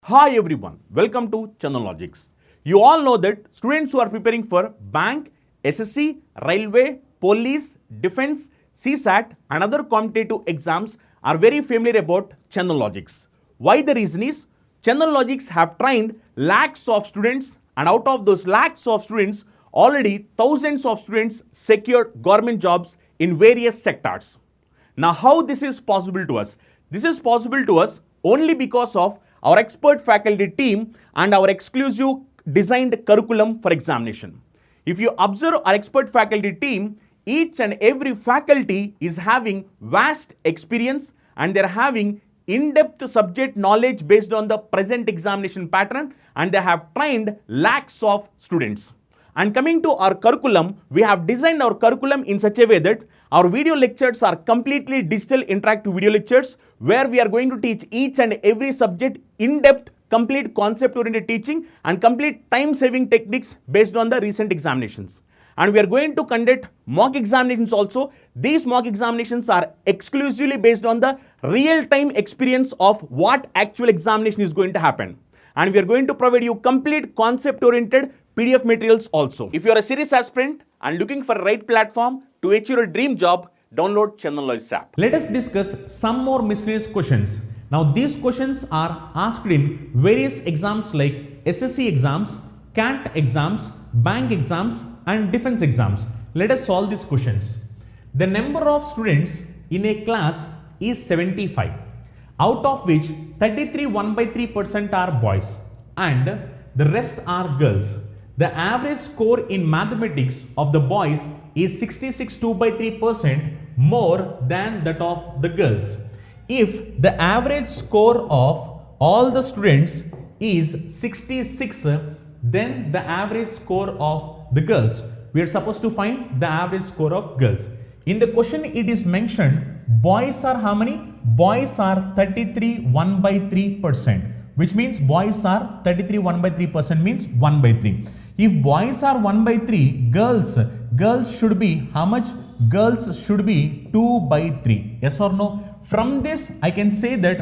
Hi everyone, welcome to Chandan Logics. You all know that students who are preparing for bank, SSC, railway, police, defense, CSAT and other competitive exams are very familiar about Chandan Logics. Why the reason is, Chandan Logics have trained lakhs of students, and out of those lakhs of students, already thousands of students secured government jobs in various sectors. Now, how this is possible to us? This is possible to us only because of our expert faculty team and our exclusive designed curriculum for examination. If you observe our expert faculty team, each and every faculty is having vast experience and they're having in-depth subject knowledge based on the present examination pattern, and they have trained lakhs of students. And coming to our curriculum, we have designed our curriculum in such a way that our video lectures are completely digital interactive video lectures where we are going to teach each and every subject in depth, complete concept oriented teaching and complete time saving techniques based on the recent examinations. And we are going to conduct mock examinations also. These mock examinations are exclusively based on the real time experience of what actual examination is going to happen. And we are going to provide you complete concept oriented PDF materials also. If you are a serious aspirant and looking for the right platform to achieve your dream job, download Chandan Logics app. Let us discuss some more miscellaneous questions. Now these questions are asked in various exams like SSC exams, CAT exams, bank exams and defense exams. Let us solve these questions. The number of students in a class is 75, out of which 33 1/3% are boys and the rest are girls. The average score in mathematics of the boys is 66 2/3% more than that of the girls. If the average score of all the students is 66, then the average score of the girls, we are supposed to find the average score of girls. In the question it is mentioned boys are how many? Boys are 33 1/3%, which means boys are 33 1/3% means 1/3. If boys are 1/3, girls should be how much? Girls should be 2/3. Yes or no? From this I can say that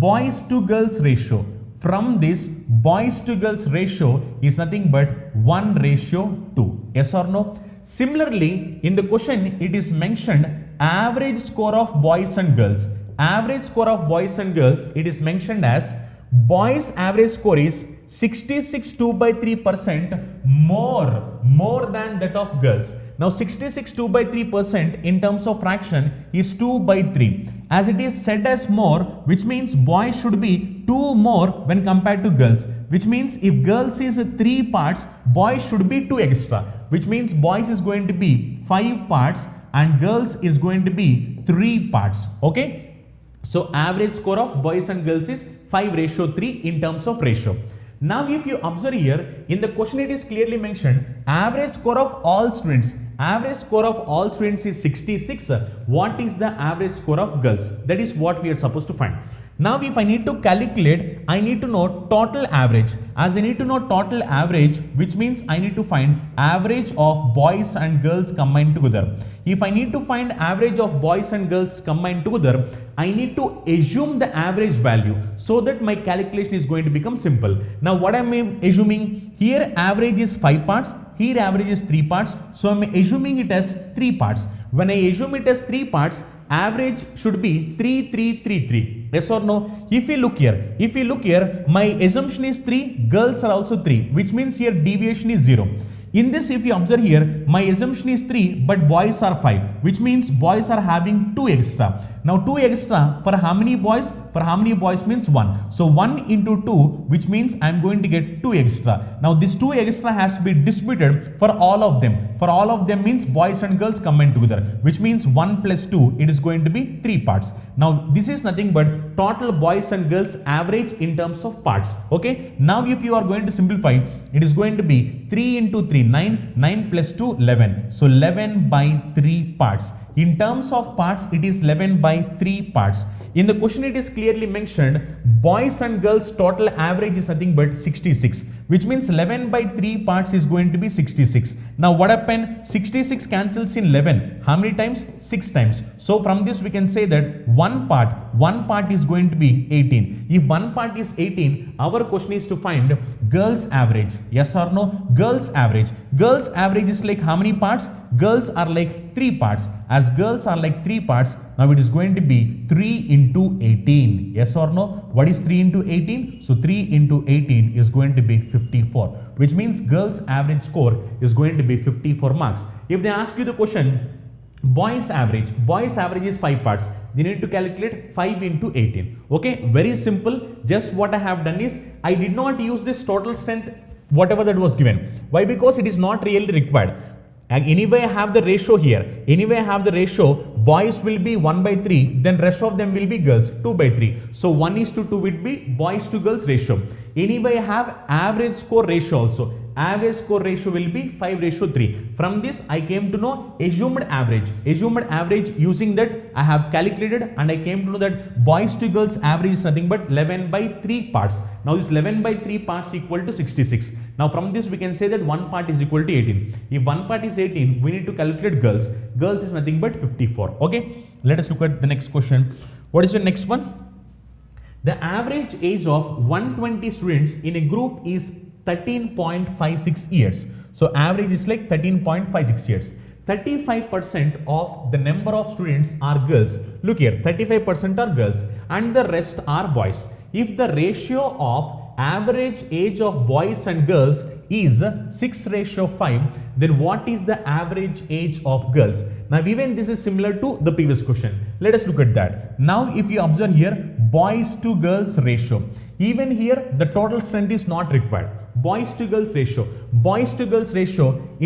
boys to girls ratio. From this boys to girls ratio is nothing but 1:2. Yes or no? Similarly, in the question it is mentioned average score of boys and girls. Average score of boys and girls, it is mentioned as boys average score is 66 2/3% more than that of girls. Now 66 2/3% in terms of fraction is 2/3. As it is said as more, which means boys should be 2 more when compared to girls. Which means if girls is 3 parts, boys should be 2 extra. Which means boys is going to be 5 parts and girls is going to be 3 parts. Okay. So average score of boys and girls is 5:3 in terms of ratio. Now if you observe here, in the question it is clearly mentioned average score of all students. Average score of all students is 66. What is the average score of girls? That is what we are supposed to find. Now if I need to calculate, I need to know total average. As I need to know total average, which means I need to find average of boys and girls combined together. If I need to find average of boys and girls combined together, I need to assume the average value so that my calculation is going to become simple. Now what am I assuming? Here average is 5 parts, here average is 3 parts. So I am assuming it as 3 parts. When I assume it as 3 parts, average should be 3 3 3 3. Yes or no? If you look here, my assumption is 3, girls are also 3, which means here deviation is 0. In this, if you observe here, my assumption is 3 but boys are 5, which means boys are having 2 extra. Now 2 extra for how many boys? For how many boys means 1. So 1 into 2, which means I am going to get 2 extra. Now this 2 extra has to be distributed for all of them. For all of them means boys and girls combined together, which means 1 plus 2, it is going to be 3 parts. Now this is nothing but total boys and girls average in terms of parts. Okay. Now if you are going to simplify, it is going to be 3 into 3, 9, 9 plus 2, 11. So 11/3 parts. In terms of parts, it is 11/3 parts. In the question it is clearly mentioned boys and girls total average is nothing but 66, which means 11 by 3 parts is going to be 66. Now what happened? 66 cancels in 11. How many times? 6 times. So from this we can say that one part is going to be 18. If one part is 18, our question is to find girls average. Yes or no? Girls average. Girls average is like how many parts? Girls are like 3 parts. As girls are like 3 parts, now it is going to be 3 into 18. Yes or no? What is 3 into 18? So 3 into 18 is going to be 54, which means girls average score is going to be 54 marks. If they ask you the question, boys average is 5 parts, they need to calculate 5 into 18. Okay, very simple. Just what I have done is I did not use this total strength whatever that was given. Why? Because it is not really required. And anyway I have the ratio here. Anyway I have the ratio, boys will be 1 by 3, then rest of them will be girls 2 by 3. So 1:2 will be boys to girls ratio. Anyway I have average score ratio also. Average score ratio will be 5:3. From this I came to know assumed average. Assumed average, using that I have calculated and I came to know that boys to girls average is nothing but 11 by 3 parts. Now this 11 by 3 parts equal to 66. Now from this we can say that one part is equal to 18. If one part is 18, we need to calculate girls. Girls is nothing but 54. Okay, let us look at the next question. What is the next one? The average age of 120 students in a group is 13.56 years. So average is like 13.56 years. 35% of the number of students are girls. Look here, 35% are girls and the rest are boys. If the ratio of average age of boys and girls is 6:5, then what is the average age of girls? Now even this is similar to the previous question. Let us look at that. Now if you observe here, boys to girls ratio, even here the total strength is not required. Boys to girls ratio,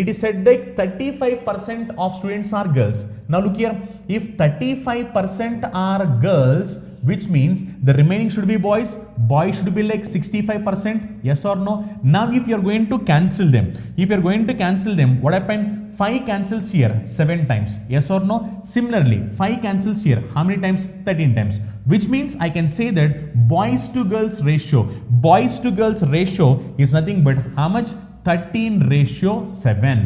it is said like 35% of students are girls. Now look here, if 35% are girls, which means the remaining should be boys. Boys should be like 65%. Yes or no? Now if you are going to cancel them, what happened? 5 cancels here 7 times. Yes or no? Similarly, 5 cancels here how many times? 13 times. Which means I can say that boys to girls ratio is nothing but how much? 13:7.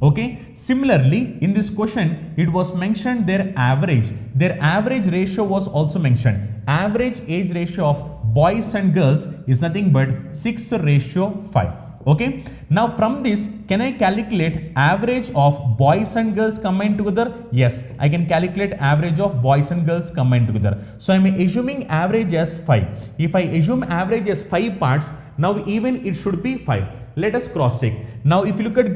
Okay, similarly in this question it was mentioned their average ratio was also mentioned. Average age ratio of boys and girls is nothing but 6:5. Okay, now from this can I calculate average of boys and girls combined together? Yes, I can calculate average of boys and girls combined together. So I am assuming average as 5. If I assume average as 5 parts, now even it should be 5. Let us cross check. Now if you look at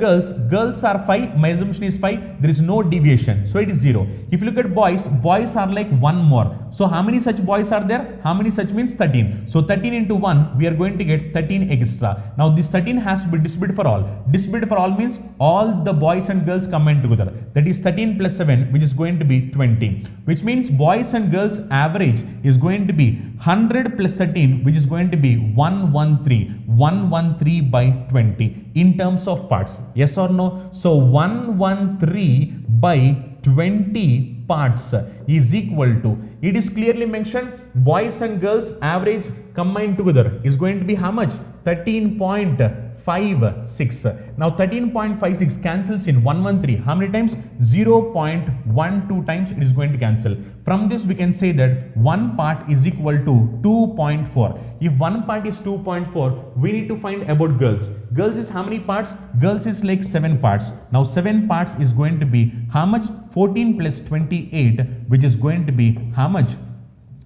girls are 5, my assumption is 5, there is no deviation, so it is 0. If you look at boys are like 1 more. So how many such boys are there? How many such means 13. So 13 into 1, we are going to get 13 extra. Now this 13 has to be distributed for all. Distributed for all means all the boys and girls combined together. That is 13 plus 7, which is going to be 20. Which means boys and girls average is going to be 100 plus 13, which is going to be 113 by 20 in terms of parts. Yes or no? So 113 by 20 parts is equal to, it is clearly mentioned boys and girls average combined together is going to be how much? 13.56. Now 13.56 cancels in 113. How many times? 0.12 times it is going to cancel. From this we can say that one part is equal to 2.4. If one part is 2.4, we need to find about girls. Girls is how many parts? Girls is like 7 parts. Now 7 parts is going to be how much? 14 plus 28, which is going to be how much?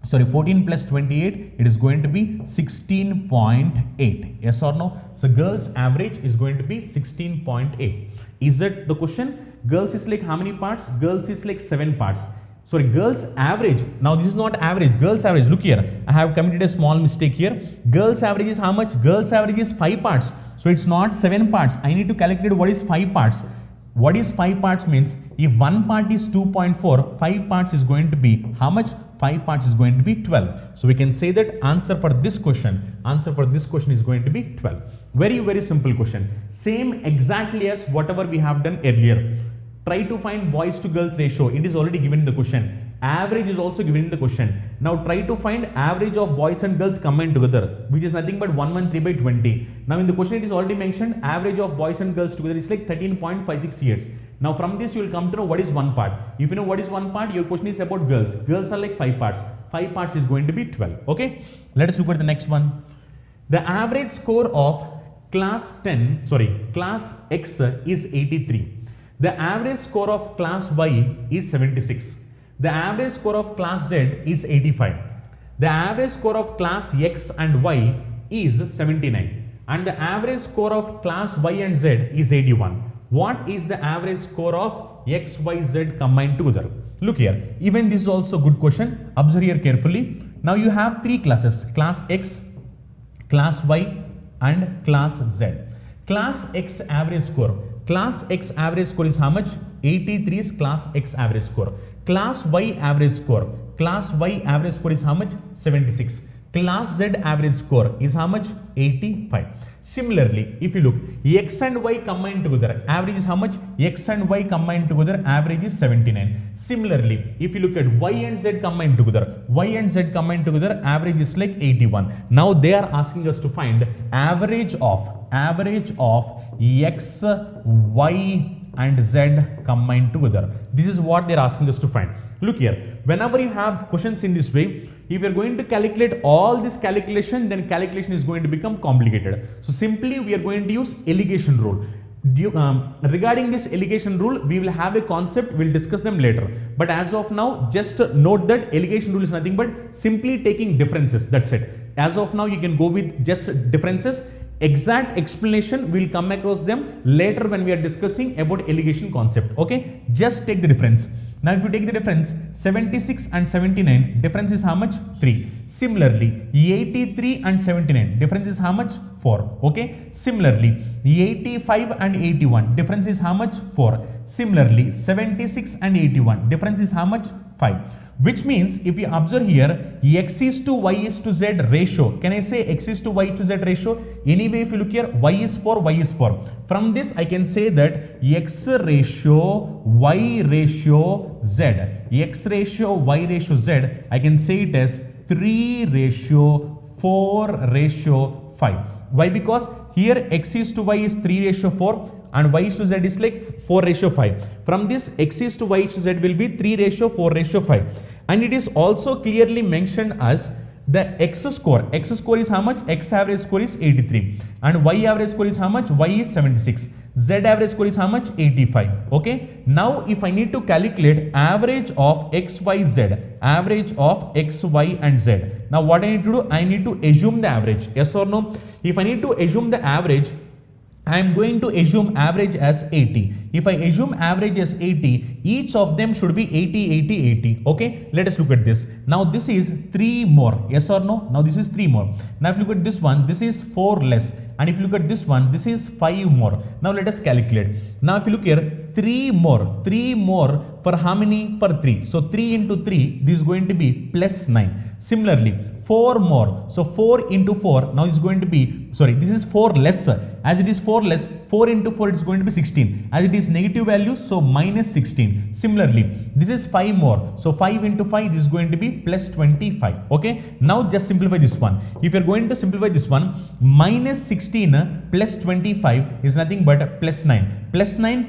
Sorry, 14 plus 28, it is going to be 16.8. Yes or no? So girls average is going to be 16.8. Is that the question? Girls is like how many parts? Girls is like 7 parts. Sorry, girls average. Now this is not average. Girls average. Look here. I have committed a small mistake here. Girls average is how much? Girls average is 5 parts. So it's not 7 parts. I need to calculate what is 5 parts. What is 5 parts means? If one part is 2.4, 5 parts is going to be how much? 5 parts is going to be 12. So we can say that answer for this question is going to be 12. Very, very simple question. Same exactly as whatever we have done earlier. Try to find boys to girls ratio. It is already given in the question. Average is also given in the question. Now try to find average of boys and girls combined together, which is nothing but 113 by 20. Now in the question it is already mentioned average of boys and girls together is like 13.56 years. Now from this you will come to know what is one part. If you know what is one part, your question is about girls. Girls are like 5 parts. 5 parts is going to be 12. Okay. Let us look at the next one. The average score of class X is 83. The average score of class Y is 76. The average score of class Z is 85. The average score of class X and Y is 79. And the average score of class Y and Z is 81. What is the average score of X, Y, Z combined together? Look here, even this is also a good question. Observe here carefully. Now you have 3 classes, class X, class Y and class Z. Class X average score. Class X average score is how much? 83 is class X average score. Class Y average score. Class Y average score is how much? 76. Class Z average score is how much? 85. Similarly, if you look, X and Y combined together, average is how much? X and Y combined together, average is 79. Similarly, if you look at Y and Z combined together, Y and Z combined together, average is like 81. Now they are asking us to find average of X, Y and Z combined together. This is what they are asking us to find. Look here, whenever you have questions in this way, if you are going to calculate all this calculation, then calculation is going to become complicated. So simply we are going to use alligation rule. Regarding this alligation rule, we will have a concept, we will discuss them later. But as of now, just note that alligation rule is nothing but simply taking differences, that's it. As of now, you can go with just differences. Exact explanation we will come across them later when we are discussing about alligation concept. Okay, just take the difference. Now if you take the difference, 76 and 79, difference is how much? 3. Similarly, 83 and 79, difference is how much? 4. Okay. Similarly, 85 and 81, difference is how much? 4. Similarly, 76 and 81, difference is how much? 5. Which means if you observe here, X is to Y is to Z ratio. Can I say X is to Y to Z ratio? Anyway, if you look here, Y is 4, Y is 4. From this, I can say that X ratio, Y ratio, Z. X ratio, Y ratio, Z. I can say it as 3 ratio, 4 ratio, 5. Why? Because here X is to Y is 3 ratio 4 and Y is to Z is like 4 ratio 5. From this, X is to Y is to Z will be 3 ratio 4 ratio 5. And it is also clearly mentioned as the X score. X score is how much? X average score is 83. And Y average score is how much? Y is 76. Z average score is how much? 85. Okay. Now, if I need to calculate average of X, Y, Z, average of X, Y and Z. Now, what I need to do? I need to assume the average. Yes or no? If I need to assume the average, I am going to assume average as 80. If I assume average as 80, each of them should be 80, 80, 80. Okay, let us look at this. Now this is 3 more. Yes or no? Now this is 3 more. Now if you look at this one, this is 4 less. And if you look at this one, this is 5 more. Now let us calculate. Now if you look here, 3 more. 3 more for how many? For 3. So 3 into 3, this is going to be plus 9. Similarly, 4 more. So 4 into 4, now it's going to be, sorry, this is 4 less. As it is 4 less, 4 into 4 it is going to be 16. As it is negative value, so minus 16. Similarly, this is 5 more. So 5 into 5, this is going to be plus 25. Okay. Now just simplify this one. If you are going to simplify this one, minus 16 plus 25 is nothing but plus 9. Plus 9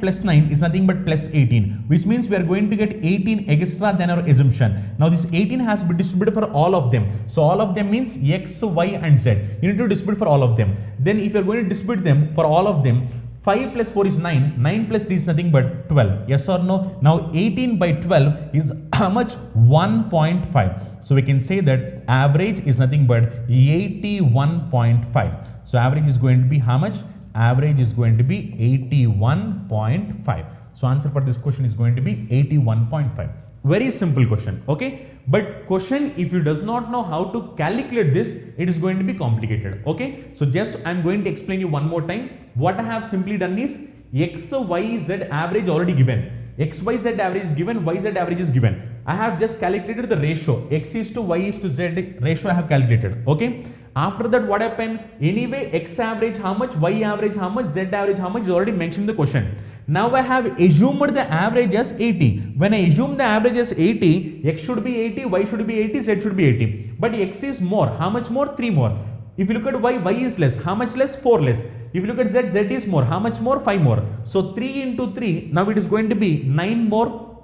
is nothing but plus 18. Which means we are going to get 18 extra than our assumption. Now this 18 has been distributed for all of them. So all of them means X, Y and Z. You need to distribute for all of them. Then if you are going to distribute them for all of them, 5 plus 4 is 9, 9 plus 3 is nothing but 12. Yes or no? Now 18 by 12 is how much? 1.5. So we can say that average is nothing but 81.5. So average is going to be how much? Average is going to be 81.5. So answer for this question is going to be 81.5. Very simple question. Okay. But question, if you does not know how to calculate this, it is going to be complicated. Okay. So just I am going to explain you one more time. What I have simply done is X, Y, Z average already given. X, Y, Z average is given. Y, Z average is given. I have just calculated the ratio. X is to Y is to Z ratio I have calculated. Okay. After that, what happened? Anyway, X average how much? Y average how much? Z average how much is already mentioned in the question. Now I have assumed the average as 80. When I assume the average as 80, x should be 80, y should be 80, z should be 80. But x is more. How much more? 3 more. If you look at y, y is less. How much less? 4 less. If you look at z, z is more. How much more? 5 more. So 3 into 3, now it is going to be 9 more.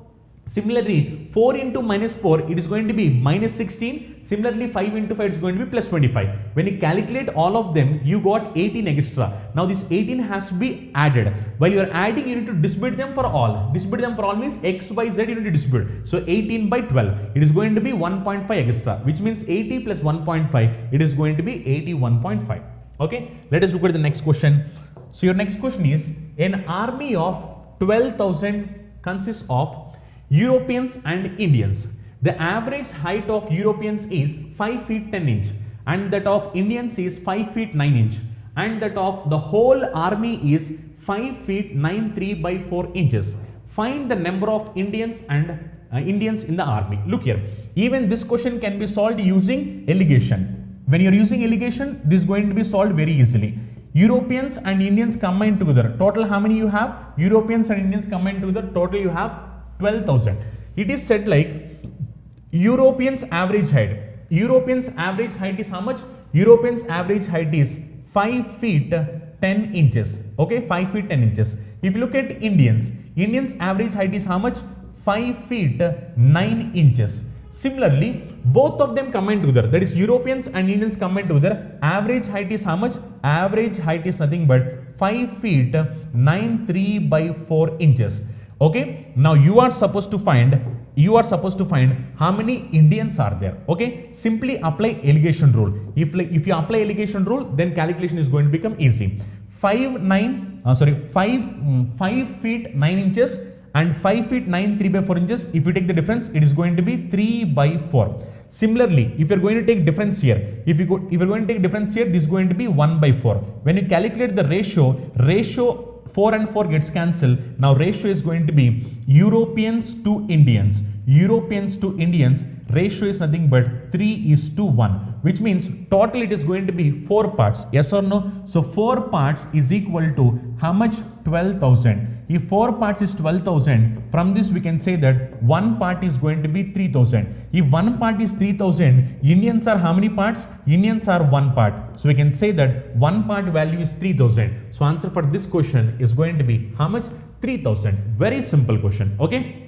Similarly, 4 into minus 4, it is going to be minus 16. Similarly, 5 into 5 is going to be plus 25. When you calculate all of them, you got 18 extra. Now this 18 has to be added. While you are adding, you need to distribute them for all. Distribute them for all means x, y, z you need to distribute. So 18 by 12, it is going to be 1.5 extra, which means 80 plus 1.5, it is going to be 81.5. Okay, let us look at the next question. So your next question is, an army of 12,000 consists of Europeans and Indians. The average height of Europeans is 5 feet 10 inch and that of Indians is 5 feet 9 inch and that of the whole army is 5 feet 93 by 4 inches. Find the number of Indians and Indians in the army. Look here, even this question can be solved using allegation. When you are using allegation, this is going to be solved very easily. Europeans and Indians combined together, total how many you have? Europeans and Indians combined together, total you have 12,000. It is said like Europeans average height. Europeans average height is how much? Europeans average height is 5 feet 10 inches. Okay, 5 feet 10 inches. If you look at Indians, Indians average height is how much? 5 feet 9 inches. Similarly, both of them combined together, that is Europeans and Indians combined together, average height is how much? Average height is nothing but 5 feet 93 by 4 inches. Okay, now you are supposed to find how many Indians are there. Okay, simply apply allegation rule. If you apply allegation rule, then calculation is going to become easy. 5 feet 9 inches and 5 feet 9 3 by 4 inches. If you take the difference, it is going to be 3 by 4. Similarly, if you are going to take difference here, if you are going to take difference here, this is going to be 1 by 4. When you calculate the ratio 4 and 4 gets cancelled. Now ratio is going to be Europeans to Indians. Europeans to Indians, ratio is nothing but 3:1, which means total it is going to be 4 parts. Yes or no? So 4 parts is equal to how much? 12,000. If 4 parts is 12,000, from this we can say that 1 part is going to be 3,000. If 1 part is 3,000, Indians are how many parts? Indians are 1 part. So we can say that 1 part value is 3,000. So answer for this question is going to be how much? 3,000. Very simple question. Okay.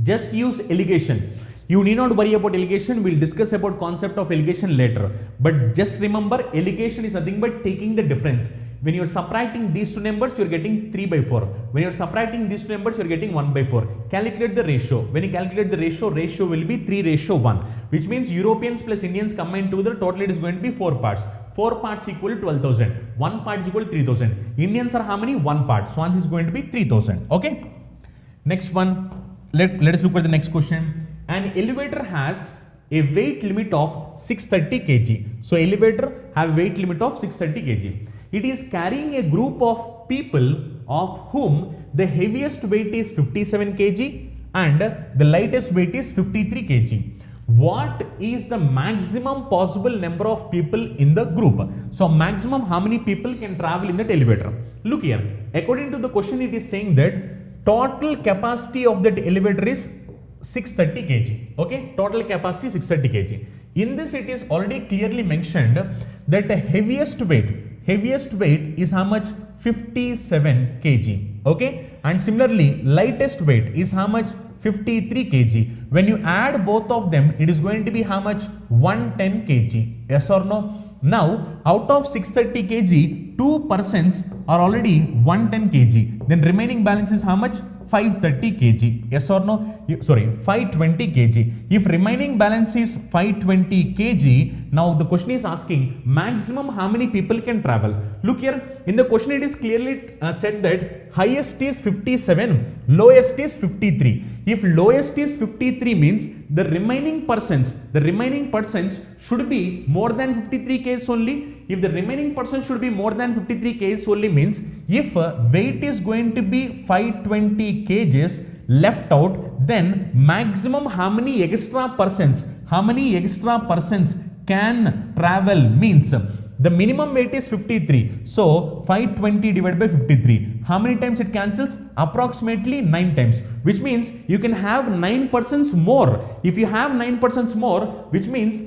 Just use allegation. You need not worry about allegation. We'll discuss about concept of allegation later. But just remember, allegation is nothing but taking the difference. When you are subtracting these two numbers, you are getting 3 by 4. When you are subtracting these two numbers, you are getting 1 by 4. Calculate the ratio. When you calculate the ratio will be 3:1, which means Europeans plus Indians combined together, total it is going to be 4 parts. 4 parts equal to 12,000. 1 part is equal to 3,000. Indians are how many? 1 part. So answer is going to be 3,000. Okay. Next one. Let us look at the next question. An elevator has a weight limit of 630 kg. So elevator have weight limit of 630 kg. It is carrying a group of people of whom the heaviest weight is 57 kg and the lightest weight is 53 kg. What is the maximum possible number of people in the group? So maximum how many people can travel in that elevator? Look here, according to the question it is saying that total capacity of that elevator is 630 kg. Okay, total capacity 630 kg. In this it is already clearly mentioned that the heaviest weight is how much? 57 kg. Okay, and similarly lightest weight is how much? 53 kg. When you add both of them, it is going to be how much? 110 kg. Yes or no? Now out of 630 kg, 2 persons are already 110 kg. Then remaining balance is how much? 530 kg. Yes or no? Sorry, 520 kg. If remaining balance is 520 kg, now the question is asking maximum how many people can travel. Look here, in the question it is clearly said that highest is 57, lowest is 53. If lowest is 53 means the remaining persons should be more than 53 kg only. If the remaining person should be more than 53 kg only means if weight is going to be 520 kgs left out, then maximum how many extra persons can travel means The minimum weight is 53. So 520 divided by 53. How many times it cancels? Approximately 9 times. Which means you can have 9% more. If you have 9% more, which means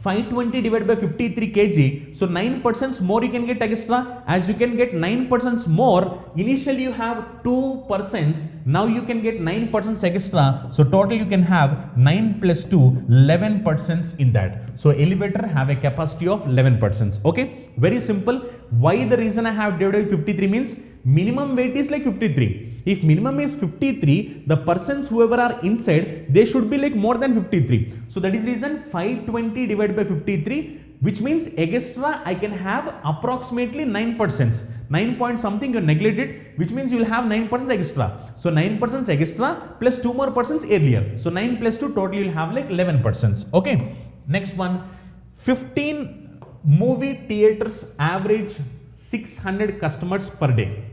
520 divided by 53 kg, so 9% more you can get extra. As you can get 9% more, initially you have 2%, now you can get 9% extra, so total you can have 9 plus 2, 11% in that. So elevator have a capacity of 11%. Okay, very simple. Why the reason I have divided 53 means minimum weight is like 53. If minimum is 53, the persons whoever are inside, they should be like more than 53. So that is reason 520 divided by 53, which means extra I can have approximately 9%. 9 point something you neglected, which means you will have 9% extra. So 9% extra plus 2 more persons earlier. So 9 plus 2 total you will have like 11%. Okay. Next one, 15 movie theaters average 600 customers per day.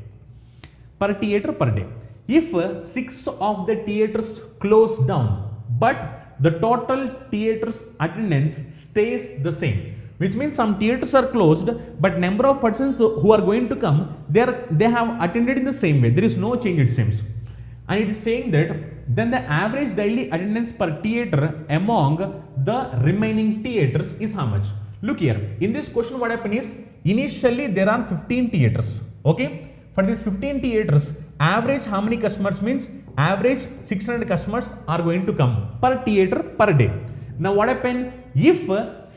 Per theater per day. If 6 of the theaters close down, but the total theaters attendance stays the same, which means some theaters are closed, but number of persons who are going to come, they have attended in the same way. There is no change, it seems. And it is saying that then the average daily attendance per theater among the remaining theaters is how much? Look here, in this question what happened is, initially there are 15 theaters. Okay. For these 15 theaters, average how many customers means average 600 customers are going to come per theater per day. Now what happened if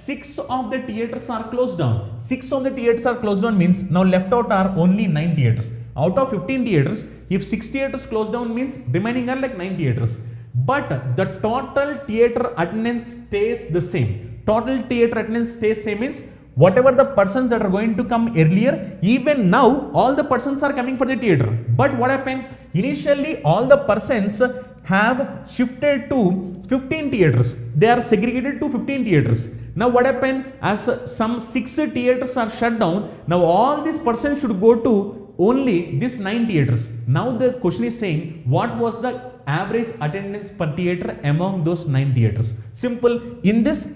6 of the theaters are closed down? 6 of the theaters are closed down means now left out are only 9 theaters. Out of 15 theaters, if 6 theaters closed down means remaining are like 9 theaters. But the total theater attendance stays the same. Total theater attendance stays same means whatever the persons that are going to come earlier, even now all the persons are coming for the theater. But what happened? Initially all the persons have shifted to 15 theaters. They are segregated to 15 theaters. Now what happened? As some 6 theaters are shut down, now all these persons should go to only these 9 theaters. Now the question is saying what was the average attendance per theater among those 9 theaters? Simple. In this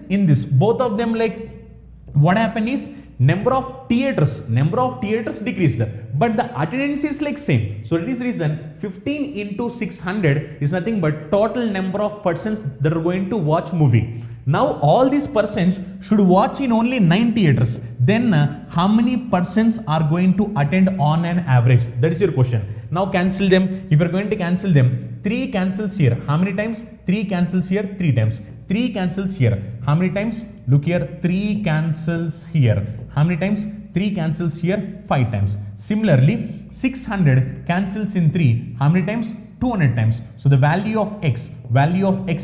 both of them, like what happened is number of theaters decreased, but the attendance is like same. So it is reason 15 into 600 is nothing but total number of persons that are going to watch movie. Now all these persons should watch in only 9 theaters. Then how many persons are going to attend on an average? That is your question. Now cancel them. If you are going to cancel them, 3 cancels here. How many times? 3 cancels here 3 times. 3 cancels here. How many times? Look here, 3 cancels here. How many times? 3 cancels here 5 times. Similarly, 600 cancels in 3. How many times? 200 times. So the value of x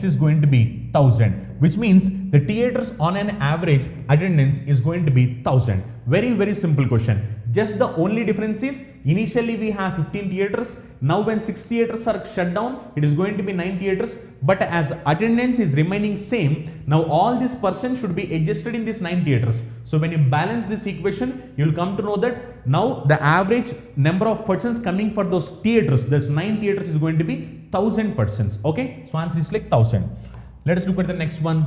is going to be 1000, which means the theaters on an average attendance is going to be 1000. Very, very simple question. Just the only difference is initially we have 15 theaters. Now when 6 theaters are shut down, it is going to be 9 theaters. But as attendance is remaining same, now all these persons should be adjusted in these 9 theaters. So when you balance this equation, you will come to know that now the average number of persons coming for those theaters, those 9 theaters, is going to be 1000 persons. Okay, so answer is like 1000. Let us look at the next one.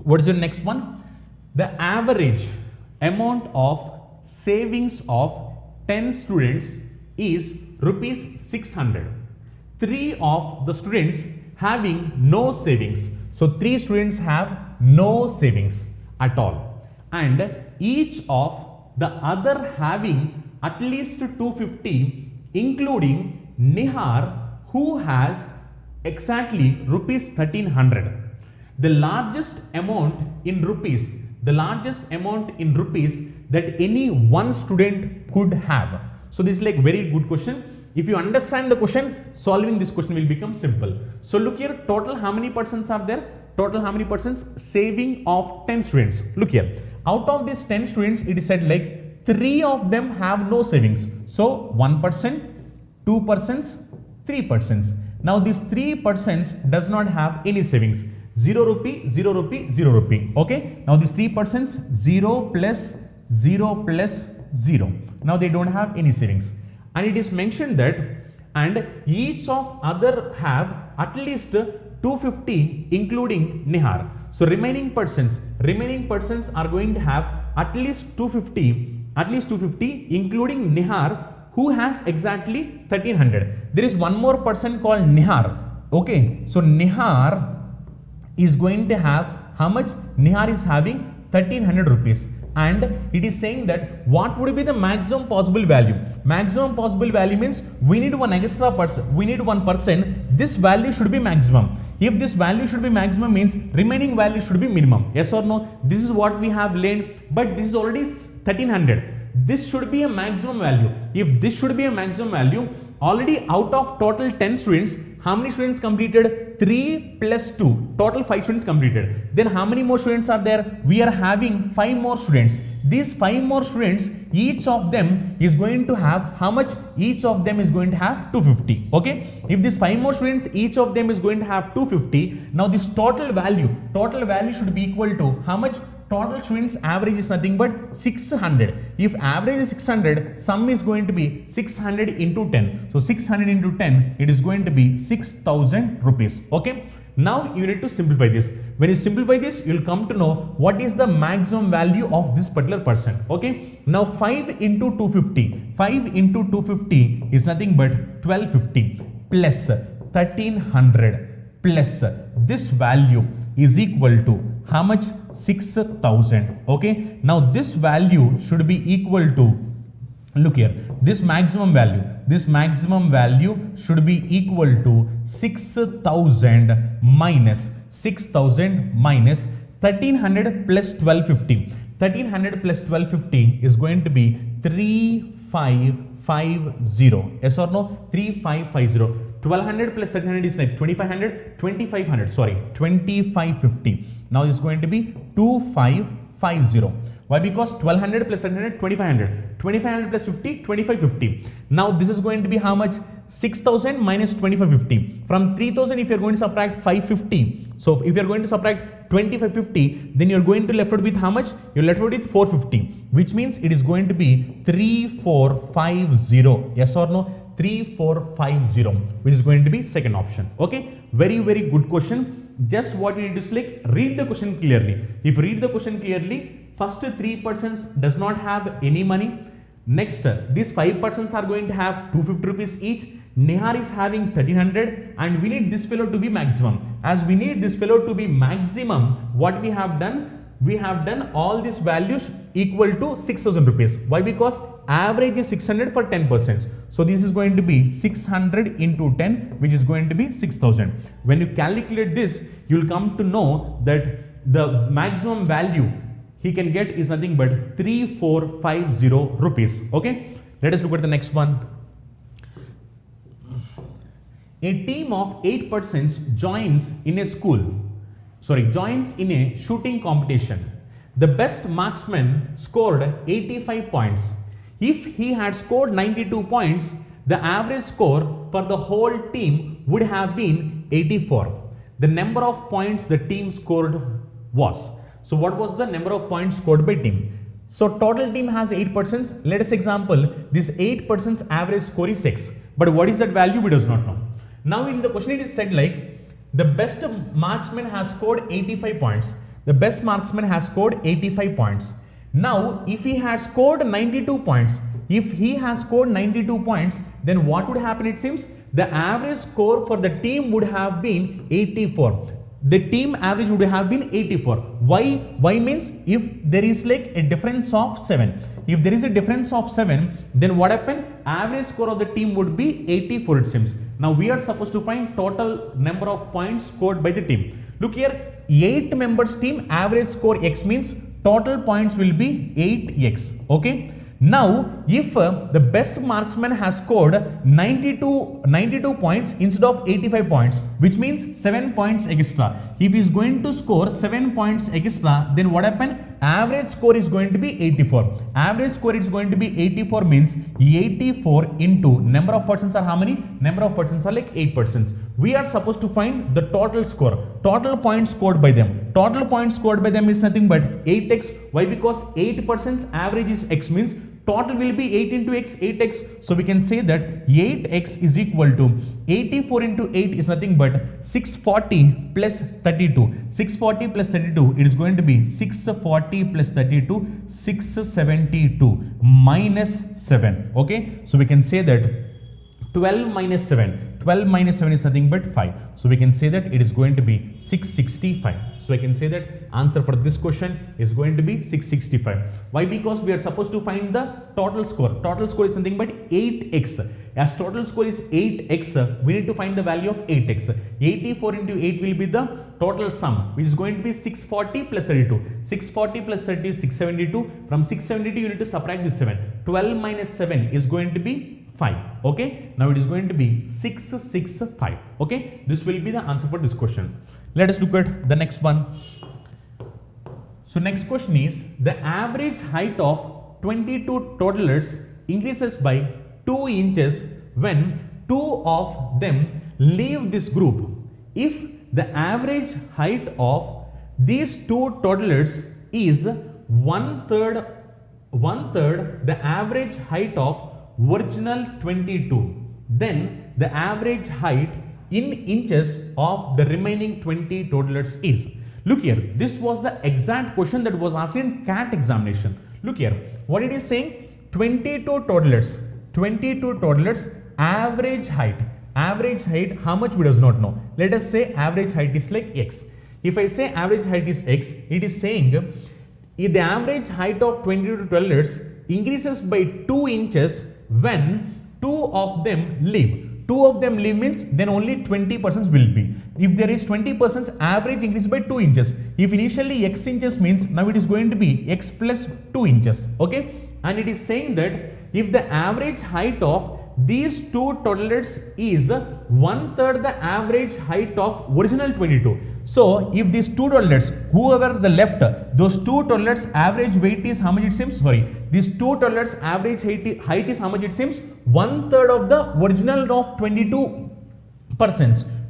What is the next one? The average amount of savings of 10 students is rupees 600. 3 of the students having no savings. So 3 students have no savings at all. And each of the other having at least 250, including Nihar, who has exactly rupees 1300. The largest amount in rupees that any one student could have. So this is like very good question. If you understand the question, solving this question will become simple. So look here, total how many persons are there? Total how many persons? Saving of 10 students. Look here, out of these 10 students, it is said like 3 of them have no savings. So 1%, 2%, 3%. Now these 3% does not have any savings. 0 rupee, 0 rupee, 0 rupee. Okay. Now these 3%, 0 plus 0 plus 0. Now they don't have any savings. And it is mentioned that and each of other have at least 250, including Nihar. So remaining persons are going to have at least 250, including Nihar, who has exactly 1300. There is one more person called Nihar. Okay, so Nihar is going to have how much? Nihar is having 1300 rupees, and it is saying that what would be the maximum possible value? Maximum possible value means we need one extra person, we need one person, this value should be maximum. If this value should be maximum means remaining value should be minimum. Yes or no? This is what we have learned, but this is already 1300. This should be a maximum value. If this should be a maximum value, already out of total 10 students, how many students completed? 3 plus 2, total 5 students completed. Then how many more students are there? We are having 5 more students. These 5 more students, each of them is going to have how much? Each of them is going to have 250. Okay, if these 5 more students, each of them is going to have 250. Now this total value should be equal to how much? Total students average is nothing but 600. If average is 600, sum is going to be 600 into 10. So 600 into 10, it is going to be 6000 rupees. Okay. Now you need to simplify this. When you simplify this, you will come to know what is the maximum value of this particular person. Okay. Now 5 into 250. 5 into 250 is nothing but 1250 plus 1300 plus this value is equal to how much? 6000. Okay, now this value should be equal to, look here, this maximum value should be equal to 6000 minus 1300 plus 1250. 1300 plus 1250 is going to be 3550. Yes or no? 3550. 1200 plus 1300 is like 2550. Now this is going to be 2550. Why? Because 1200 plus 700, 2500. 2500 plus 50, 2550. Now this is going to be how much? 6000 minus 2550. From 3000, if you are going to subtract 550. So if you are going to subtract 2550, then you are going to left out with how much? You are left out with 450, which means it is going to be 3450. Yes or no? 3450, which is going to be second option. Okay, very good question. Just what you need to do is like read the question clearly. If you read the question clearly, first 3 persons does not have any money. Next, these 5 persons are going to have 250 rupees each. Nihar is having 1300, and we need this fellow to be maximum. As we need this fellow to be maximum, what we have done? We have done all these values equal to 6000 rupees. Why? Because average is 600 for 10%. So this is going to be 600 into 10, which is going to be 6000. When you calculate this, you will come to know that the maximum value he can get is nothing but 3450 rupees. Okay, let us look at the next one. A team of 8 persons joins in a shooting competition. The best marksman scored 85 points. If he had scored 92 points, the average score for the whole team would have been 84. The number of points the team scored was. So what was the number of points scored by team? So total team has 8 persons. Let us example, this 8 persons average score is 6. But what is that value? We does not know. Now in the question it is said like, the best marksman has scored 85 points. The best marksman has scored 85 points. Now, if he has scored 92 points, then what would happen? It seems the average score for the team would have been 84. The team average would have been 84. Why? Why means if there is like a difference of 7. If there is a difference of 7, then what happened? Average score of the team would be 84 it seems. Now we are supposed to find total number of points scored by the team. Look here, 8 members team average score X means total points will be 8x. Okay. Now if the best marksman has scored 92 points instead of 85 points, which means 7 points extra. If he is going to score 7 points extra, then what happened? Average score is going to be 84. Average score is going to be 84 means 84 into number of persons are how many? Number of persons are like 8 persons. We are supposed to find the total score, total points scored by them. Total points scored by them is nothing but 8x. Why? Because 8 persons average is x means total will be 8 into x, 8x. So we can say that 8x is equal to 84 into 8 is nothing but 640 plus 32. 640 plus 32, it is going to be 640 plus 32, 672 minus 7. Okay, so we can say that 12 minus 7. 12 minus 7 is nothing but 5. So we can say that it is going to be 665. So I can say that answer for this question is going to be 665. Why? Because we are supposed to find the total score. Total score is something but 8x. As total score is 8x, we need to find the value of 8x. 84 into 8 will be the total sum, which is going to be 640 plus 32. 640 plus 30 is 672. From 672 you need to subtract this 7. 12 minus 7 is going to be 5. Okay, now it is going to be 665. Okay, this will be the answer for this question. Let us look at the next one. So next question is, the average height of 22 toddlers increases by 2 inches when 2 of them leave this group. If the average height of these 2 toddlers is one third the average height of original 22, then the average height in inches of the remaining 20 toddlers is. Look here, this was the exact question that was asked in CAT examination. Look here, what it is saying, 22 toddlers, average height, how much we does not know. Let us say average height is like x. If I say average height is x, it is saying if the average height of 22 toddlers increases by 2 inches when 2 of them leave. 2 of them leave means then only 20% will be. If there is 20%, average increase by 2 inches. If initially x inches means now it is going to be x plus 2 inches. Okay, and it is saying that if the average height of these 2 toddlers is one third the average height of original 22. So if these 2 toddlers, whoever the left, those 2 toddlers average weight is how much it seems? Sorry, these 2 toddlers average height is how much it seems? One third of the original of 22%.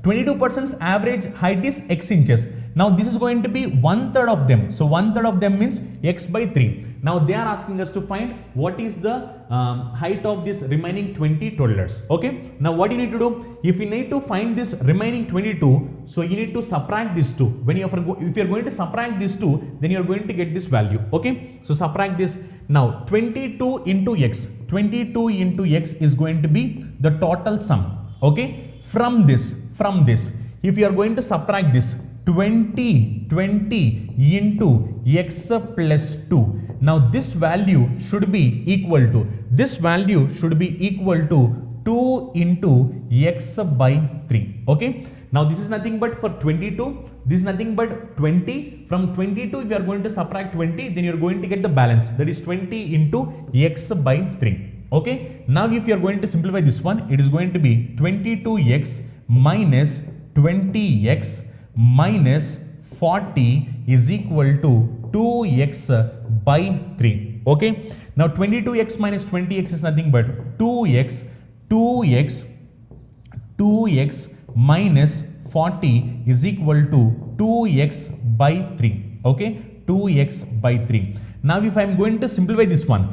22% average height is x inches. Now this is going to be one third of them. So one third of them means x by 3. Now they are asking us to find what is the height of this remaining 20 toddlers. Okay. Now what you need to do? If you need to find this remaining 22, so you need to subtract this 2. When you if you are going to subtract this 2, then you are going to get this value. Okay. So subtract this. Now 22 into x. 22 into x is going to be the total sum. Okay. From this, if you are going to subtract this 20 into x plus 2. Now this value should be equal to 2 into x by 3. Okay. Now this is nothing but for 22. This is nothing but 20. From 22, if you are going to subtract 20, then you are going to get the balance. That is 20 into x by 3. Okay. Now if you are going to simplify this one, it is going to be 22x minus 20x minus 40 is equal to 2x by 3. Okay. Now 22x minus 20x is nothing but 2x minus 40 is equal to 2x by 3. Okay. 2x by 3. Now if I am going to simplify this one,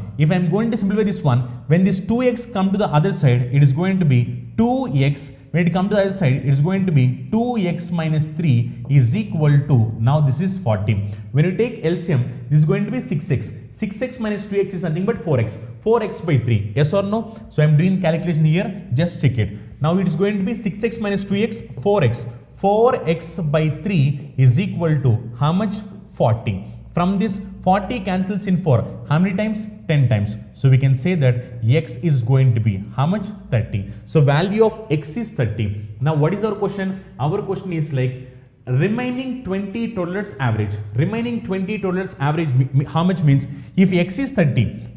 when this 2x come to the other side, it is going to be 2x. When it comes to the other side, it is going to be 2x minus 3 is equal to, now this is 40. When you take LCM, this is going to be 6x. 6x minus 2x is nothing but 4x. 4x by 3. Yes or no? So I am doing calculation here. Just check it. Now it is going to be 6x minus 2x, 4x. 4x by 3 is equal to how much? 40. From this 40 cancels in 4. How many times? 10 times. So we can say that x is going to be how much? 30. So value of x is 30. Now what is our question? Our question is like remaining 20 toddlers average. Remaining 20 toddlers average how much means? If x is 30,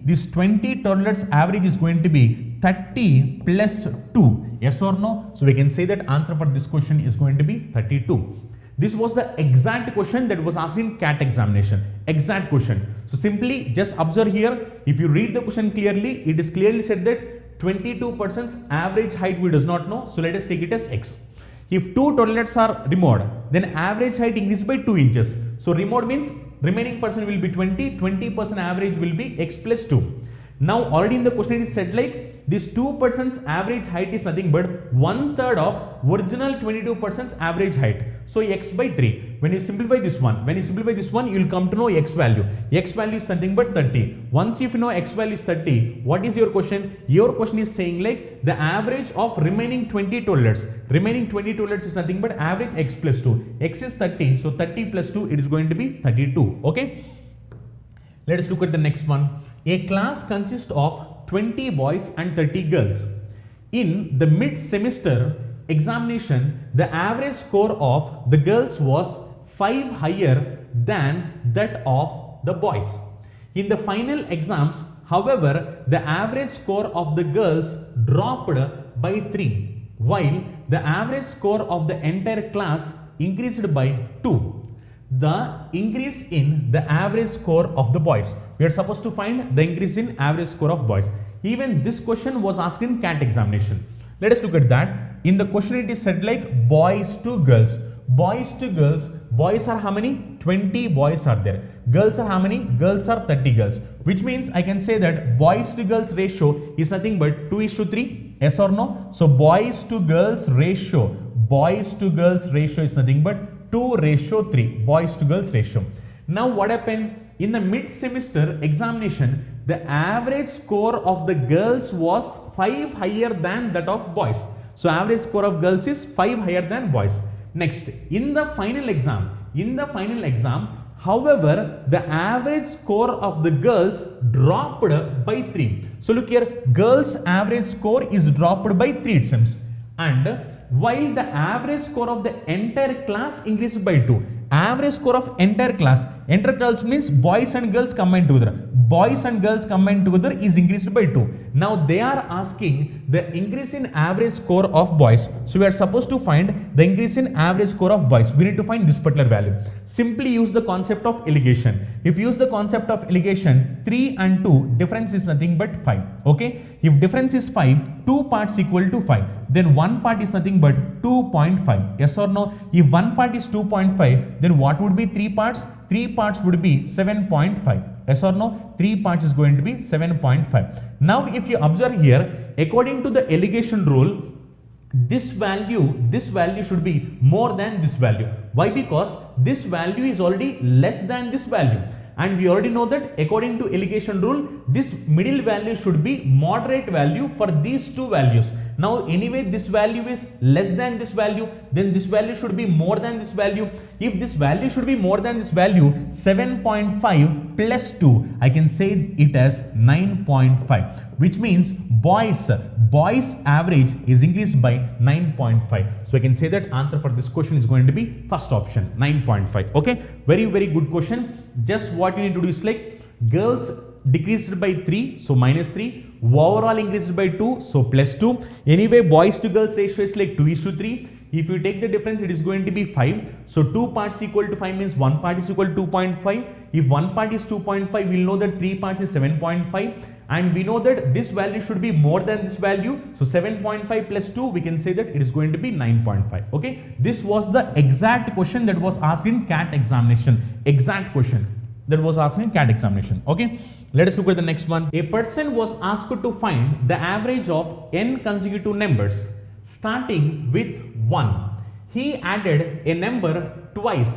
this 20 toddlers average is going to be 30 plus 2. Yes or no? So we can say that answer for this question is going to be 32. This was the exact question that was asked in CAT examination. Exact question. So simply just observe here. If you read the question clearly, it is clearly said that 22% average height we does not know. So let us take it as x. If 2 toddlers are removed, then average height increases by 2 inches. So removed means remaining person will be 20. 20% average will be x plus 2. Now already in the question it is said like this 2% average height is nothing but 1/3 of original 22% average height. So x by 3. When you simplify this one, you will come to know x value. X value is nothing but 30. Once if you know x value is 30, what is your question? Your question is saying like the average of remaining 20 toilets. Remaining 20 toilets is nothing but average x plus 2. X is 30, so 30 plus 2, it is going to be 32. Okay. Let us look at the next one. A class consists of 20 boys and 30 girls. In the mid-semester examination, the average score of the girls was 5 higher than that of the boys. In the final exams, however, the average score of the girls dropped by 3, while the average score of the entire class increased by 2. The increase in the average score of the boys. We are supposed to find the increase in average score of boys. Even this question was asked in CAT examination. Let us look at that. In the question it is said like boys to girls. Boys to girls. Boys are how many? 20 boys are there. Girls are how many? Girls are 30 girls. Which means I can say that boys to girls ratio is nothing but 2:3. Yes or no? So boys to girls ratio. Boys to girls ratio is nothing but 2:3. Boys to girls ratio. Now what happened? In the mid-semester examination, the average score of the girls was 5 higher than that of boys. So average score of girls is 5 higher than boys. Next, in the final exam, however, the average score of the girls dropped by 3. So look here, girls average score is dropped by 3 it seems. And while the average score of the entire class increased by 2. Average score of entire class means boys and girls combined together. Boys and girls combined together is increased by 2. Now they are asking the increase in average score of boys. So we are supposed to find the increase in average score of boys. We need to find this particular value. Simply use the concept of alligation. If you use the concept of alligation, 3 and 2 difference is nothing but 5. Okay. If difference is 5, 2 parts equal to 5. Then one part is nothing but 2.5. Yes or no? If one part is 2.5, then what would be 3 parts? 3 parts would be 7.5. Yes or no? 3 parts is going to be 7.5. Now if you observe here, according to the alligation rule, this value should be more than this value. Why? Because this value is already less than this value. And we already know that according to alligation rule, this middle value should be moderate value for these two values. Now anyway this value is less than this value, then this value should be more than this value. If this value should be more than this value, 7.5 plus 2, I can say it as 9.5, which means boys average is increased by 9.5. So I can say that answer for this question is going to be first option, 9.5. Okay, very good question. Just what you need to do is like girls decreased by 3, so minus 3. Overall increased by 2, so plus 2. Anyway, boys to girls ratio is like 2:3. If you take the difference, it is going to be 5. So 2 parts equal to 5 means 1 part is equal to 2.5. If 1 part is 2.5, we'll know that 3 parts is 7.5. And we know that this value should be more than this value. So 7.5 plus 2, we can say that it is going to be 9.5. Okay. This was the exact question that was asked in CAT examination. Exact question that was asked in CAT examination. Okay. Let us look at the next one. A person was asked to find the average of n consecutive numbers starting with 1. He added a number twice.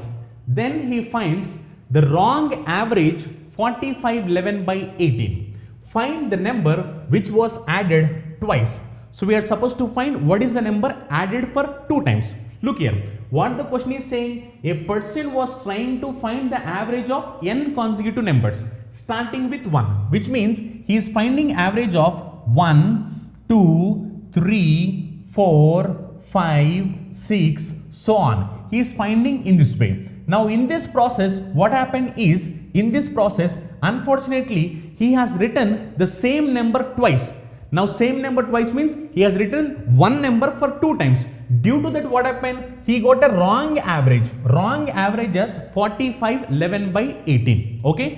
Then he finds the wrong average 4511 by 18. Find the number which was added twice. So we are supposed to find what is the number added for 2 times. Look here. What the question is saying, a person was trying to find the average of n consecutive numbers starting with 1, which means he is finding average of 1, 2, 3, 4, 5, 6, so on. He is finding in this way. Now in this process, what happened is, in this process, unfortunately, he has written the same number twice. Now same number twice means he has written one number for 2 times. Due to that, what happened? He got a wrong average. Wrong average as 4511 by 18. Okay.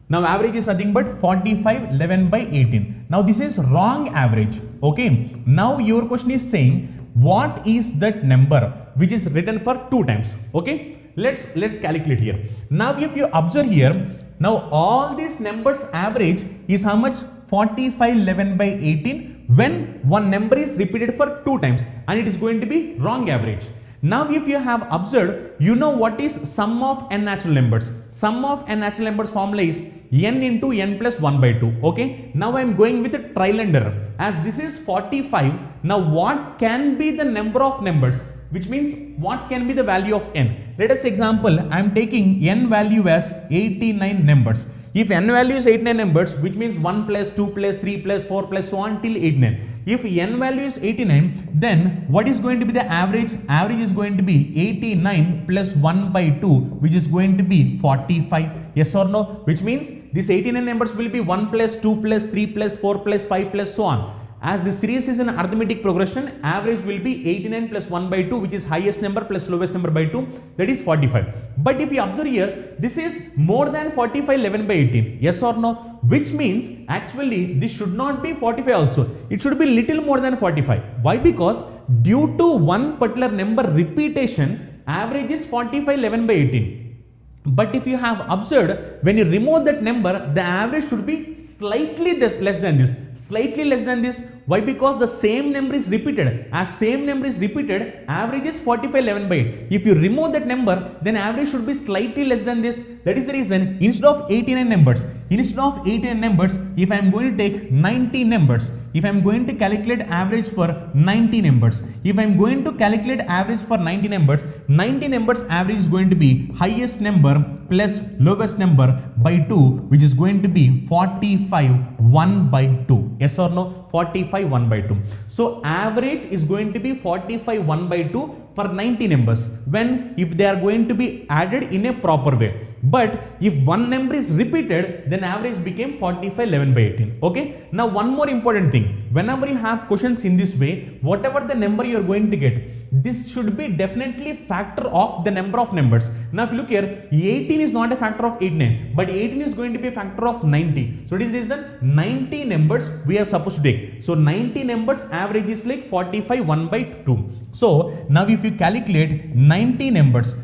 Now average is nothing but 4511 by 18. Now this is wrong average. Okay. Now your question is saying, what is that number which is written for 2 times? Okay. Let's calculate here. Now if you observe here, now all these numbers average is how much? 4511 by 18 when one number is repeated for 2 times and it is going to be wrong average. Now if you have observed, you know what is sum of n natural numbers. Sum of n natural numbers formula is n into n plus 1 by 2. Okay. Now I am going with a trial and error. As this is 45, now what can be the number of numbers? Which means what can be the value of n? Let us example, I am taking n value as 89 numbers. If n value is 89 numbers, which means 1 plus 2 plus 3 plus 4 plus so on till 89. If n value is 89, then what is going to be the average? Average is going to be 89 plus 1 by 2, which is going to be 45. Yes or no? Which means these 89 numbers will be 1 plus 2 plus 3 plus 4 plus 5 plus so on. As the series is an arithmetic progression, average will be 89 plus 1 by 2, which is highest number plus lowest number by 2, that is 45. But if you observe here, this is more than 45 11 by 18. Yes or no? Which means actually this should not be 45 also. It should be little more than 45. Why? Because due to one particular number repetition, average is 45 11 by 18. But if you have observed, when you remove that number, the average should be slightly less than this. Slightly less than this. Why? Because the same number is repeated. As same number is repeated, average is 45 11 by 8. If you remove that number, then average should be slightly less than this. That is the reason instead of 89 numbers, if I am going to take 90 numbers, if I am going to calculate average for 90 numbers, if I am going to calculate average for 90 numbers average is going to be highest number plus lowest number by 2, which is going to be 45 1 by 2. Yes or no? 45 1 by 2. So average is going to be 45 1 by 2 for 90 numbers when if they are going to be added in a proper way. But if one number is repeated, then average became 45 11 by 18. Okay. Now one more important thing. Whenever you have questions in this way, whatever the number you are going to get, this should be definitely factor of the number of numbers. Now if you look here, 18 is not a factor of 89, but 18 is going to be a factor of 90. So it is the reason 90 numbers we are supposed to take. So 90 numbers average is like 45 1 by 2. So now if you calculate 90 numbers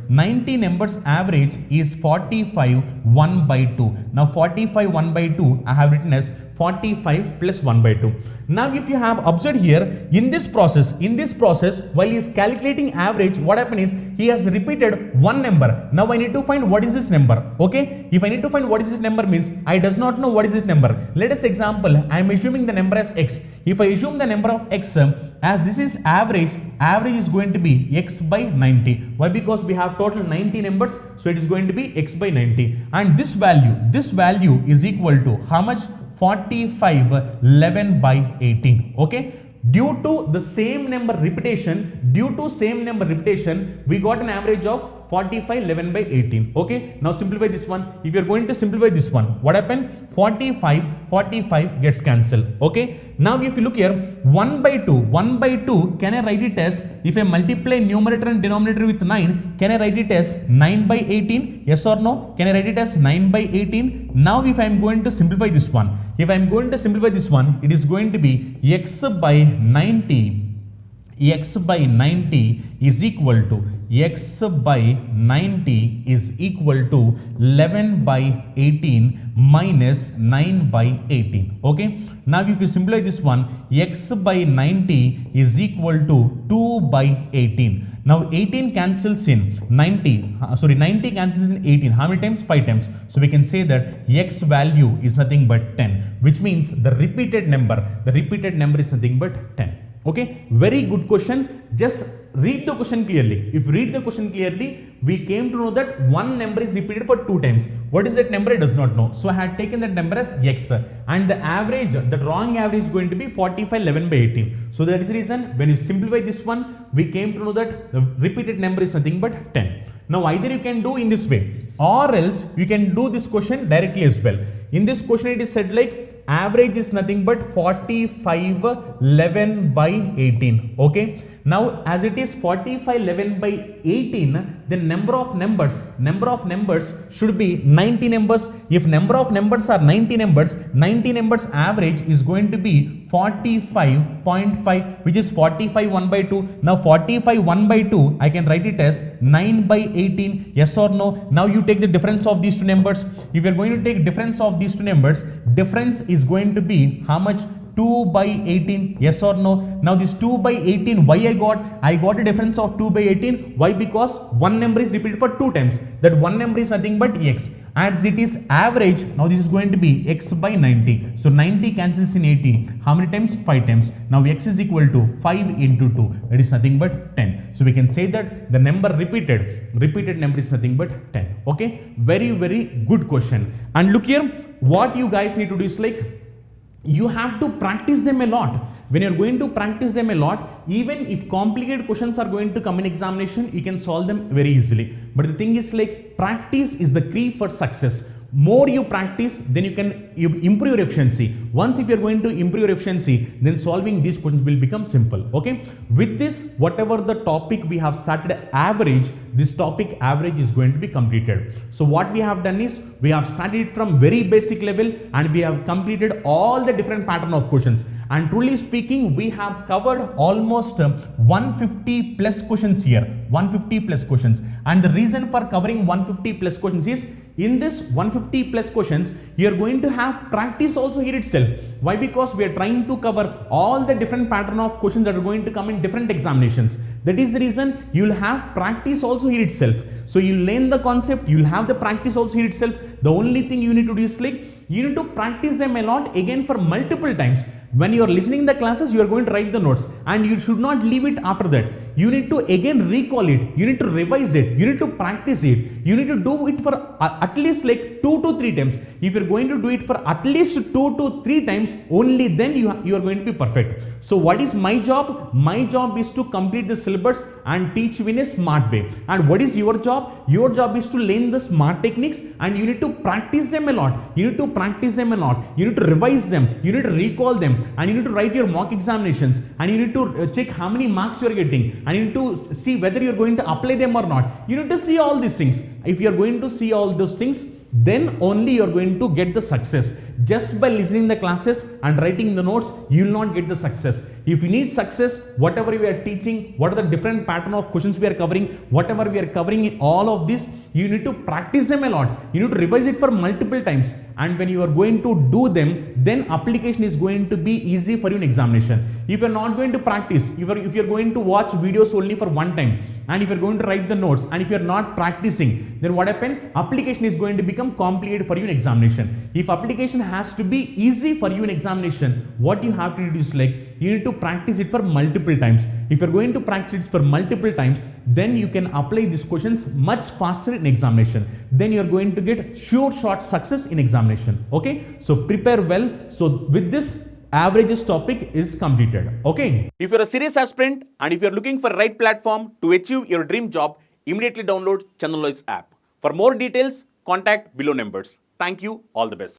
average is 45 1 by 2. Now 45 1 by 2 I have written as 45 plus 1 by 2. Now if you have observed here, in this process while he is calculating average, what happened is he has repeated one number. Now I need to find what is this number. Okay, if I need to find what is this number means I does not know what is this number. Let us example, I am assuming the number as x. If I assume the number of x as this is average is going to be x by 90. Why? Because we have total 90 numbers, so it is going to be x by 90, and this value is equal to how much? 45 11 by 18. Okay, due to the same number repetition, we got an average of 45 11 by 18. Okay, now simplify this one. If you are going to simplify this one, what happened? 45 gets cancelled. Okay, now if you look here, 1 by 2, can I write it as, if I multiply numerator and denominator with 9, can I write it as 9 by 18? Yes or no? Can I write it as 9 by 18? Now if I am going to simplify this one, it is going to be x by 90 is equal to 11 by 18 minus 9 by 18. Okay, now if you simplify this one, x by 90 is equal to 2 by 18. Now 18 cancels in 90 cancels in 18. How many times? 5 times. So we can say that x value is nothing but 10, which means the repeated number is nothing but 10. Okay, very good question. Just read the question clearly. If you read the question clearly, we came to know that one number is repeated for 2 times. What is that number? I does not know. So I had taken that number as x, and the average, the wrong average is going to be 45 11 by 18. So that is the reason when you simplify this one, we came to know that the repeated number is nothing but 10. Now either you can do in this way, or else you can do this question directly as well. In this question it is said like average is nothing but 45 11 by 18. Okay, now as it is 45 11 by 18, the number of numbers should be 90 numbers. If number of numbers are 90 numbers average is going to be 45.5, which is 45 1 by 2. Now 45 1 by 2 I can write it as 9 by 18. Yes or no? Now you take the difference of these two numbers. If you are going to take difference of these two numbers, difference is going to be how much? 2 by 18? Yes or no? Now this 2 by 18, why I got a difference of 2 by 18. Why? Because one number is repeated for 2 times. That one number is nothing but x. As it is average, now this is going to be x by 90. So 90 cancels in 18. How many times? 5 times. Now x is equal to 5 into 2. That is nothing but 10. So we can say that the number repeated number is nothing but 10. Okay, very good question. And look here, what you guys need to do is like, you have to practice them a lot. When you're going to practice them a lot, even if complicated questions are going to come in examination, you can solve them very easily. But the thing is like, practice is the key for success. More you practice, then you improve your efficiency. Once if you're going to improve your efficiency, then solving these questions will become simple. Okay, with this, whatever the topic we have started average, this topic average is going to be completed. So what we have done is, we have started from very basic level and we have completed all the different pattern of questions. And truly speaking, we have covered almost 150 plus questions here, 150 plus questions. And the reason for covering 150 plus questions is, in this 150 plus questions, you are going to have practice also here itself. Why? Because we are trying to cover all the different pattern of questions that are going to come in different examinations. That is the reason you will have practice also here itself. So you learn the concept, you will have the practice also here itself. The only thing you need to do is like, you need to practice them a lot again for multiple times. When you are listening the classes, you are going to write the notes and you should not leave it after that. You need to again recall it, you need to revise it, you need to practice it, you need to do it for at least like 2 to 3 times. If you're going to do it for at least 2 to 3 times, only then you are going to be perfect. So what is my job? My job is to complete the syllabus and teach you in a smart way. And what is your job? Your job is to learn the smart techniques and you need to practice them a lot. You need to practice them a lot. You need to revise them. You need to recall them and you need to write your mock examinations and you need to check how many marks you are getting and you need to see whether you are going to apply them or not. You need to see all these things. If you are going to see all those things, then only you are going to get the success. Just by listening the classes and writing the notes, you will not get the success. If you need success, whatever we are teaching, what are the different pattern of questions we are covering, whatever we are covering in all of this, you need to practice them a lot. You need to revise it for multiple times. And when you are going to do them, then application is going to be easy for you in examination. If you are not going to practice, if you are going to watch videos only for one time, and if you are going to write the notes, and if you are not practicing, then what happens? Application is going to become complicated for you in examination. If application has to be easy for you in examination, what you have to do is like, you need to practice it for multiple times. If you are going to practice it for multiple times, then you can apply these questions much faster in examination. Then you are going to get sure shot success in examination. Okay, so prepare well. So with this, averages topic is completed. Okay, If you're a serious aspirant and if you're looking for right platform to achieve your dream job, immediately download Chandan app. For more details, contact below numbers. Thank you. All the best.